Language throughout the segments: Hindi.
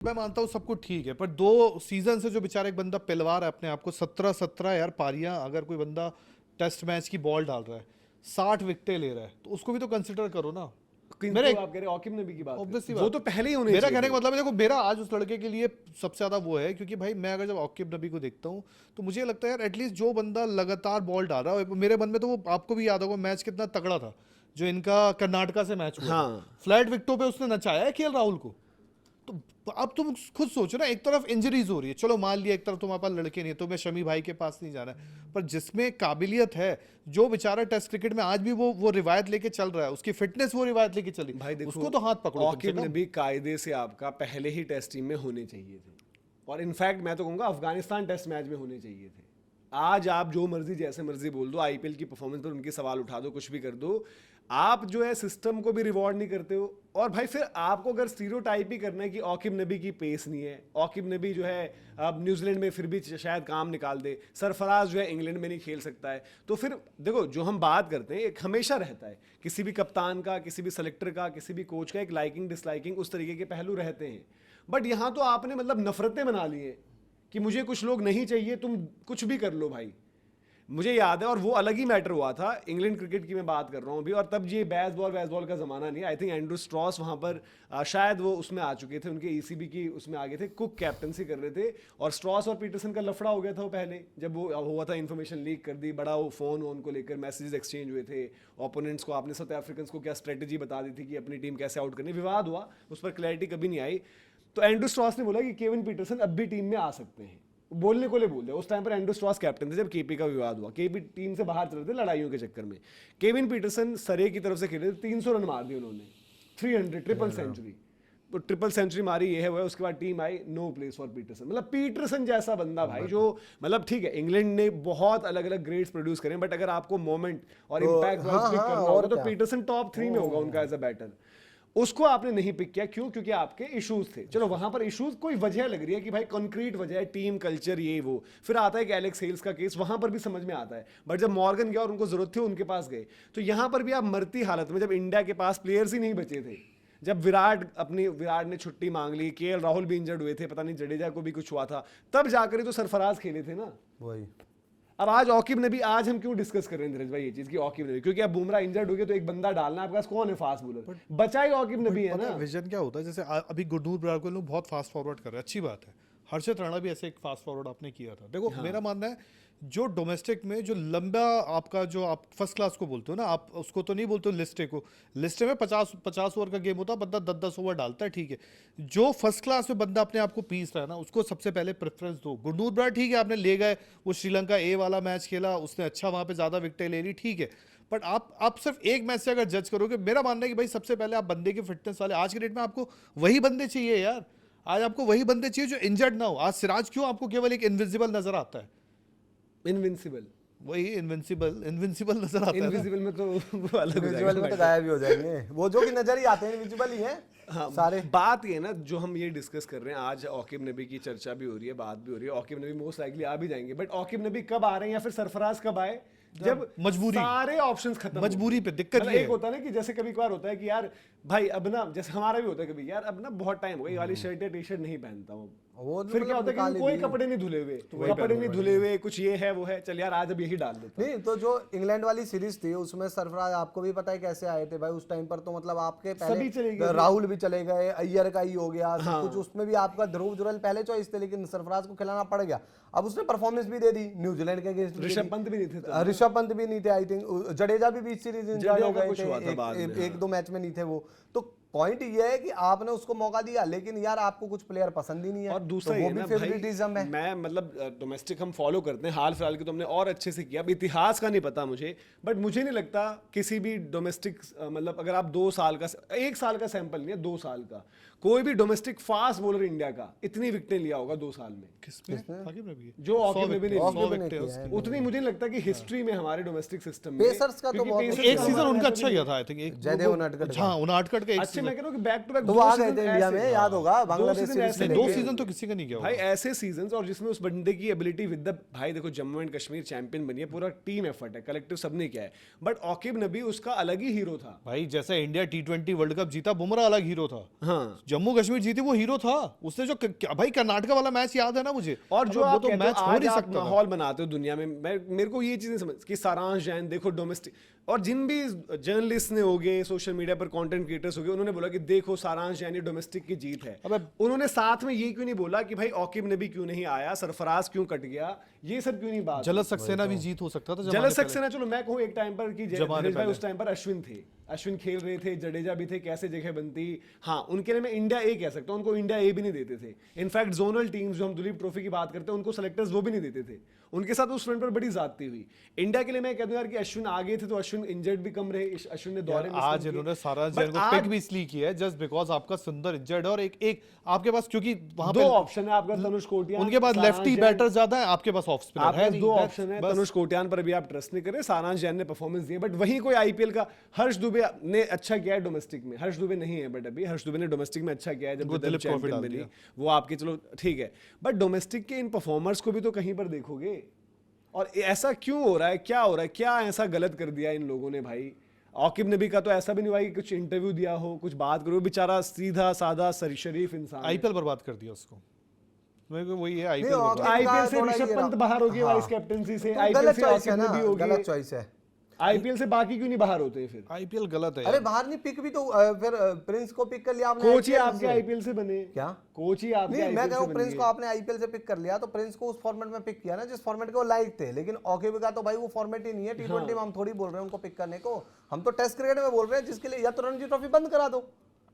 मैं मानता हूँ सब कुछ ठीक है, पर 2 सीजन से जो बेचारा एक बंदा पिलवा रहा है अपने आप को, 17 यार पारियां, अगर कोई बंदा टेस्ट मैच की बॉल डाल रहा है, 60 विकेटें ले रहा है, तो उसको भी तो कंसिडर करो ना। मेरे तो आप कह रहे ऑकिम नबी की बात ऑब्वियसली वो तो पहले ही होने मेरा चाहिए कहने का थे। मतलब है, देखो मेरा आज उस लड़के के लिए सबसे ज्यादा वो है, क्योंकि भाई मैं अगर जब ऑकिब नबी को देखता हूँ तो मुझे लगता है यार एटलीस्ट जो बंदा लगातार बॉल डाल रहा है, मेरे मन में तो वो आपको भी याद होगा मैच कितना तगड़ा था जो इनका कर्नाटका से मैच हुआ था। हाँ। फ्लैट विकेटों पे उसने नचाया है केएल राहुल को। तो अब तुम खुद सोचो ना, एक तरफ इंजरीज हो रही है, चलो मान लिया एक तरफ तुम्हारे पास लड़के नहीं है, तुम्हें शमी भाई के पास नहीं जाना है, पर जिसमें काबिलियत है, जो बेचारा टेस्ट क्रिकेट में आज भी वो रिवायत लेके चल रहा है, उसकी फिटनेस वो रिवायत लेके चली भाई देखो, उसको तो हाथ पकड़ो कम से ऑकिब कम। नबी कायदे से आपका पहले ही टेस्ट टीम में होने चाहिए थे, और इनफैक्ट मैं तो कहूंगा अफगानिस्तान टेस्ट मैच में होने चाहिए थे। आज आप जो मर्जी जैसे मर्जी बोल दो, आईपीएल की परफॉर्मेंस पर उनके सवाल उठा दो, कुछ भी कर दो, आप जो है सिस्टम को भी रिवॉर्ड नहीं करते हो। और भाई फिर आपको अगर स्टीरियोटाइप ही करना है कि ऑकिब नबी की पेस नहीं है, ऑकिब नबी जो है अब न्यूजीलैंड में फिर भी शायद काम निकाल दे, सरफराज जो है इंग्लैंड में नहीं खेल सकता है, तो फिर देखो जो हम बात करते हैं एक हमेशा रहता है, किसी भी कप्तान का, किसी भी सेलेक्टर का, किसी भी कोच का एक लाइकिंग डिसलाइकिंग उस तरीके के पहलू रहते हैं। बट यहाँ तो आपने मतलब नफरतें बना ली हैं कि मुझे कुछ लोग नहीं चाहिए, तुम कुछ भी कर लो भाई। मुझे याद है, और वो अलग ही मैटर हुआ था, इंग्लैंड क्रिकेट की मैं बात कर रहा हूँ अभी, और तब ये बैसबॉल का ज़माना नहीं। आई थिंक एंड्रू स्ट्रॉस वहाँ पर शायद वो उसमें आ चुके थे, उनके ईसीबी की उसमें आ गए थे, कुक कैप्टनसी कर रहे थे, और स्ट्रॉस और पीटरसन का लफड़ा हो गया था वो पहले, जब वो हुआ था, इन्फॉर्मेशन लीक कर दी, बड़ा वो फ़ोन वोन को लेकर मैसेजेस एक्सचेंज हुए थे, ओपोनेंट्स को आपने साउथ अफ्रीकन को क्या स्ट्रेटेजी बता दी थी कि अपनी टीम कैसे आउट करनी, विवाद हुआ, उस पर क्लैरिटी कभी नहीं आई। तो एंड्रू स्ट्रॉस ने बोला कि केविन पीटरसन अब भी टीम में आ सकते हैं, बोलने को ले बोल दिया। उस टाइम पर एंड्रू स्ट्रॉस कैप्टन थे जब केपी का विवाद हुआ, केपी टीम से बाहर चल रहे थे लड़ाइयों के चक्कर में, केविन पीटरसन सरे की तरफ से खेले थे, 300 रन मार दिए उन्होंने, 300 ट्रिपल सेंचुरी, तो ट्रिपल सेंचुरी मारी, ये है वो है। उसके बाद टीम आई, नो प्लेस फॉर पीटरसन। मतलब पीटरसन जैसा बंदा भाई, जो मतलब ठीक है इंग्लैंड ने बहुत अलग अलग ग्रेड्स प्रोड्यूस करें, बट अगर आपको मोमेंट और इम्पैक्ट वाइज पिक करना होगा तो पीटरसन टॉप 3 में होगा उनका एज अ बैटर। उसको आपने नहीं पिक किया, क्यों? क्योंकि आपके इश्यूज थे। चलो वहां पर इश्यूज कोई वजह लग रही है कि भाई कंक्रीट वजह है, टीम कल्चर, ये वो। फिर आता है कि एलेक्स हेल्स का केस, वहां पर भी समझ में आता है, बट जब मॉर्गन गया और उनको जरूरत थी उनके पास गए, तो यहां पर भी आप मरती हालत में, जब इंडिया के पास प्लेयर्स ही नहीं बचे थे, जब विराट ने छुट्टी मांग ली, केएल राहुल भी इंजर्ड हुए थे, पता नहीं जडेजा को भी कुछ हुआ था, तब जाकर ही तो सरफराज खेले थे ना। वही अब आज ऑकिब नबी, आज हम क्यों डिस्कस कर रहे हैं धीरज भाई ये चीज की ऑकिब नबी, क्योंकि अब बुमराह इंजर्ड हो गया तो एक बंदा डालना, आपके पास कौन है फास्ट बॉलर, बचा ही ऑकिब नबी है ना। विजन क्या होता है, जैसे अभी गुरनूर बराड़ को लोग बहुत फास्ट फॉरवर्ड कर रहे हैं, अच्छी बात है, हर्षित राणा भी ऐसे एक फास्ट फॉरवर्ड आपने किया था। देखो मेरा मानना है जो डोमेस्टिक में जो लंबा आपका, जो आप फर्स्ट क्लास को बोलते हो ना, आप उसको तो नहीं बोलते हो लिस्टे को, लिस्टे में 50 ओवर का गेम होता है, बंदा 10-10 ओवर डालता है, ठीक है। जो फर्स्ट क्लास में बंदा अपने आप को पीस रहा है ना, उसको सबसे पहले प्रेफरेंस दो। गुरनूर बराड़ ठीक है, आपने ले गए, वो श्रीलंका ए वाला मैच खेला, उसने अच्छा वहां पे ज्यादा विकेटें ले ली, ठीक है, बट आप सिर्फ एक मैच से अगर जज करोगे, मेरा मानना है कि भाई सबसे पहले आप बंदे की फिटनेस वाले, आज के डेट में आपको वही बंदे चाहिए यार, आज आपको वही बंदे चाहिए जो इंजर्ड ना हो। आज सिराज क्यों आपको केवल एक इनविजिबल नजर आता है, इनविंसिबल, वही इनविंसिबल नजर आता है ना। इनविजिबल में तो वो अलग हो विजुअल में तो जाएगा। गायब ही हो जाएंगे, वो जो कि नजर ही आते हैं विजुअल ही हैं सारे। बात ये ना, जो हम ये डिस्कस कर रहे हैं आज, ऑकिब नबी की चर्चा भी हो रही है, बात भी हो रही है, ऑकिब नबी मोस्ट लाइकली आ भी जाएंगे, बट ऑकिब नबी कब आ रहे हैं या फिर सरफराज कब आए, जब मजबूरी, सारे ऑप्शंस खत्म, मजबूरी पे दिक्कत मतलब ये एक होता है ना कि जैसे कभी कभार होता है कि यार भाई अब ना, जैसे हमारा भी होता है कभी, यार अब ना बहुत टाइम हो गया ये वाली शर्ट या टी शर्ट नहीं पहनता हूँ, वो फिर क्या होता है कि कोई कपड़े नहीं धुले हुए, कपड़े नहीं धुले हुए, कुछ ये है वो है, चल यार आज अब यही डाल देता नहीं। तो जो इंग्लैंड वाली सीरीज थी उसमें सरफराज आपको भी पता है कैसे आए थे भाई उस टाइम पर, तो मतलब आपके सभी चले पहले गए, राहुल भी चले गए, अय्यर का ही हो गया सब कुछ, उसमें भी आपका ध्रुव जुरैल पहले चॉइस थे, लेकिन सरफराज को खिलाना पड़ गया। अब उसने परफॉर्मेंस भी दे दी न्यूजीलैंड के अगेंस्ट, ऋषभ पंत भी नहीं थे, ऋषभ पंत भी नहीं थे, आई थिंक जडेजा भी बीच सीरीज इंजर्ड हो गए थे, एक दो मैच में नहीं थे वो। तो पॉइंट ये है कि आपने उसको मौका दिया, लेकिन यार आपको कुछ प्लेयर पसंद ही नहीं है, और दूसरा तो वो ये भी ना फेवरेटिज्म है। मैं मतलब डोमेस्टिक हम फॉलो करते हैं, हाल फिलहाल के तो हमने और अच्छे से किया, अब इतिहास का नहीं पता मुझे, बट मुझे नहीं लगता किसी भी डोमेस्टिक, मतलब अगर आप 2 साल का, 1 साल का सैंपल नहीं है, 2 साल का, कोई भी डोमेस्टिक फास्ट बॉलर इंडिया का इतनी विकेटें लिया होगा 2 साल में, जो ऑकिब नबी ने उतनी मुझे नहीं लगता कि हिस्ट्री में हमारे डोमेस्टिक सिस्टम में। पेसर्स का तो बहुत एक सीजन उनका अच्छा गया था, आई थिंक एक जयदेव उनादकट, हाँ उनादकट का एक अच्छे, मैं कह रहा हूं कि बैक टू बैक तो वो आ गए थे इंडिया में, याद होगा बांग्लादेश सीरीज से, 2 सीजन तो किसी का नहीं गया भाई, ऐसे सीजन्स, और जिसमें उस बंदे की एबिलिटी विद द, भाई देखो जम्मू एंड कश्मीर चैंपियन बनी है, पूरा टीम एफर्ट है, कलेक्टिव सबने किया है, बट ऑकिब नबी उसका अलग ही हीरो था भाई। जैसा इंडिया T20 वर्ल्ड कप जीता, बुमराह अलग हीरो था। हाँ, जम्मू कश्मीर जीती वो हीरो था, उसने जो भाई कर्नाटका वाला मैच याद है ना मुझे, और जो आप कहते हो, मैच हो आज नहीं आप सकता था। माहौल बनाते हो दुनिया में, मेरे को ये चीजें समझ कि सारांश जैन देखो डोमेस्टिक, और जिन भी जर्नलिस्ट ने हो गए, सोशल मीडिया पर कंटेंट क्रिएटर्स हो गए, उन्होंने बोला कि देखो सारांश जैन ये डोमेस्टिक की जीत है। अबे उन्होंने साथ में ये क्यों नहीं बोला कि भाई औकिब नबी क्यों नहीं आया, सरफराज क्यों कट गया, ये सब क्यों नहीं बात। जलस सक्सेना भी जीत हो सकता था, जलस सक्सेना, चलो मैं कहूँ एक टाइम पर कि जमाने धीरज भाई पहले। उस टाइम पर अश्विन थे, अश्विन खेल रहे थे, जडेजा भी थे, कैसे जगह बनती। हाँ, उनके लिए मैं इंडिया ए कह सकता हूँ, उनको इंडिया ए भी नहीं देते थे। इनफैक्ट जोनल टीम्स जो हम दुलीप ट्रॉफी की बात करते हैं, उनको सेलेक्टर्स वो भी नहीं देते थे, उनके साथ उस फ्रंट पर बड़ी ज्यादती हुई। इंडिया के लिए मैं कह दूं यार कि अश्विन आगे थे तो अश्विन इंजर्ड भी कम रहे, अश्विन ने दौरे में आज इन्होंने सारा जैन को पिक भी इसलिए किया है जस्ट बिकॉज आपका सुंदर इंजर्ड है, और एक आपके पास, क्योंकि वहां दो पे ऑप्शन है आपका, तनुष कोटियान, उनके पास सारांश लेफ्टी जैन। बैटर ज्यादा है, आपके पास ऑफ स्पिनर आपके है पास नहीं, दो बस- ऑप्शन है, बस। तनुष कोटियान पर भी आप ट्रस्ट नहीं करें, सारांश जैन ने परफॉर्मेंस दी है, बट वहीं कोई आईपीएल का हर्ष दुबे ने अच्छा किया है डोमेस्टिक में, हर्ष दुबे नहीं है बट अभी हर्ष दुबे ने डोमेस्टिक में अच्छा किया है, जब वो दिलीप ट्रॉफी चैंपियन डाल बनी दिया। वो आपके, चलो ठीक है, बट डोमेस्टिक के इन परफॉर्मर्स को भी तो कहीं पर देखोगे, और ऐसा क्यों हो रहा है, क्या हो रहा है, क्या ऐसा गलत कर दिया इन लोगों ने भाई। औकिब नबी का तो ऐसा भी नहीं हुआ कि कुछ इंटरव्यू दिया हो, कुछ बात करो, बेचारा सीधा सादा शरीफ इंसान है। आईपीएल बर्बाद कर दिया उसको, मेरे को वही है नहीं, आईपीएल और बर्बाद। आईपीएल से थोड़ा ऋषभ ये पंत रहा। बाहर हो गए हाँ। वाइस कैप्टनसी से, तो आईपीएल गलत से चॉइस है औकिब ना, नबी हो गलत गए, चॉइस है। आईपीएल से बाकी क्यों नहीं बाहर होते फिर। आईपीएल गलत है अरे यार। बाहर नहीं, पिक भी तो फिर प्रिंस को पिक कर लिया आपने कोच ही IPL आपके से। आईपीएल से बने, क्या कोच ही आपके नहीं, मैं आईपीएल कह रहा से हूँ प्रिंस बने। को आपने आईपीएल से पिक कर लिया, तो प्रिंस को उस फॉर्मेट में पिक किया ना जिस फॉर्मेट के वो लायक थे, लेकिन ऑकिब का तो भाई वो फॉर्मेट ही नहीं है। T20 में हम थोड़ी बोल रहे हैं उनको पिक करने को, हम तो टेस्ट क्रिकेट में बोल रहे हैं, जिसके लिए या तो रणजी ट्रॉफी बंद करा दो,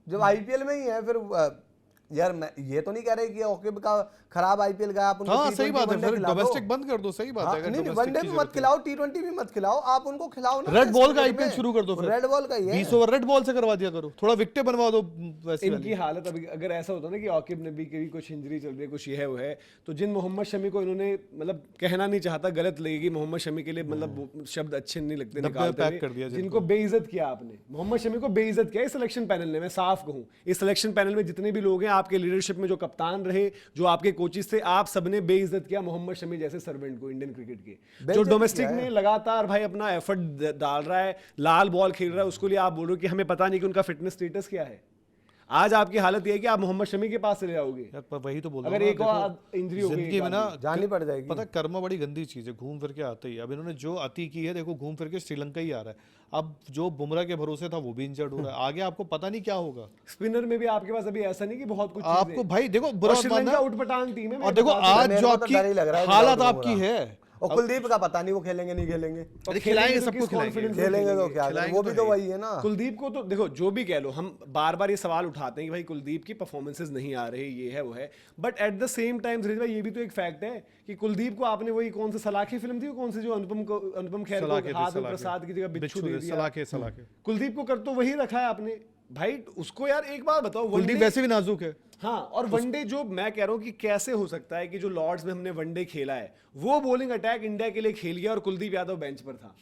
जब आईपीएल में ही है फिर यार मैं ये तो नहीं कह रहे कि ऑकिब का खराब आईपीएल गया आप उनको हाँ T20 सही बात है, वनडे फिर खिला दो। डोमेस्टिक बंद कर दो, सही बात है। हाँ, अगर नहीं domestic वनडे की भी जरूरत मत खिलाओ, T20 भी मत खिलाओ, आप उनको खिलाओ ना। रेड टेस्ट बॉल का क्रिकेट आईपीएल में। शुरू कर दो फिर, रेड बॉल का ही है। 20 ओवर रेड बॉल से करवा दिया करो, थोड़ा विकेटें बनवा दो वैसी इनकी वाली। हालत अभी अगर ऐसा होता ना कि औकिब नबी की भी कुछ इंजरी चल रही है, कुछ ये है वो है, तो जिन मोहम्मद शमी को इन्होंने मतलब कहना नहीं चाहता, गलत लगेगी मोहम्मद शमी के लिए, मतलब वो शब्द अच्छे नहीं लगते डब्बे निकालते पैक हुए, कर दिया जिनको बेइज्जत किया आपने, मोहम्मद शमी को बेइज्जत किया इस सिलेक्शन पैनल ने। मैं साफ कहूं, इस सिलेक्शन पैनल में जितने भी लोग हैं, आपके लीडरशिप में जो कप्तान रहे, जो आपके कोचेस थे, आप सबने बेइज्जत किया मोहम्मद शमी जैसे सर्वेंट को इंडियन क्रिकेट के, जो बेइज्जत डोमेस्टिक किया है। में लगातार भाई अपना एफर्ट डाल रहा है, लाल बॉल खेल रहा है, उसको लिए आप बोल रहे हो कि हमें पता नहीं कि उनका फिटनेस स्टेटस क्या है। आज आपकी हालत ये है कि आप मोहम्मद शमी के पास चले जाओगे यार पर वही तो बोल रहा अगर हूँ एक ना, और देखो, इंजरी हो गई जिंदगी एक में ना जानी पड़ जाएगी। पता है, कर्म बड़ी गंदी चीज है, घूम फिर के आते ही। अब इन्होंने जो अति की है, देखो घूम फिर के श्रीलंका ही आ रहा है। अब जो बुमराह के भरोसे था वो भी इंजर्ड हो रहा है, आगे आपको पता नहीं क्या होगा। स्पिनर में भी आपके पास अभी ऐसा नहीं कि बहुत कुछ आपको भाई देखो बुरा मत श्रीलंका मानना, उठपटांग टीम है। और देखो आज मेरे जो को तो डर ही लग रहा है आपकी हालत विराट आपकी कोहली। है, और कुलदीप का पता नहीं वो खेलेंगे नहीं खेलेंगे, अरे खिलाएंगे, सबको खिलाएंगे। खेलेंगे तो क्या करें, वो भी तो वही है ना। कुलदीप को तो देखो, जो भी कह लो, हम बार बार ये सवाल उठाते हैं कि भाई कुलदीप की परफॉर्मेंसेस नहीं आ रही, ये है वो है, but at the same time Dheeraj भाई ये भी तो एक फैक्ट है कि कुलदीप को आपने वही कौन सी सलाखी फिल्म थी, कौन सी जो अनुपम खेर सलाखे को थे, हाथ में सलाखे। प्रसाद की जगह बिच्छू दे दिया, सलाखे। कुलदीप को कर तो वही रखा है आपने भाई। उसको यार एक बात बताओ, कुलदीप वनडे वैसे भी नाजुक है। हाँ, और वनडे जो मैं कह रहा हूँ कि कैसे हो सकता है कि जो लॉर्ड्स में हमने वनडे खेला है, वो बॉलिंग अटैक इंडिया के लिए खेल गया और कुलदीप यादव बेंच पर था।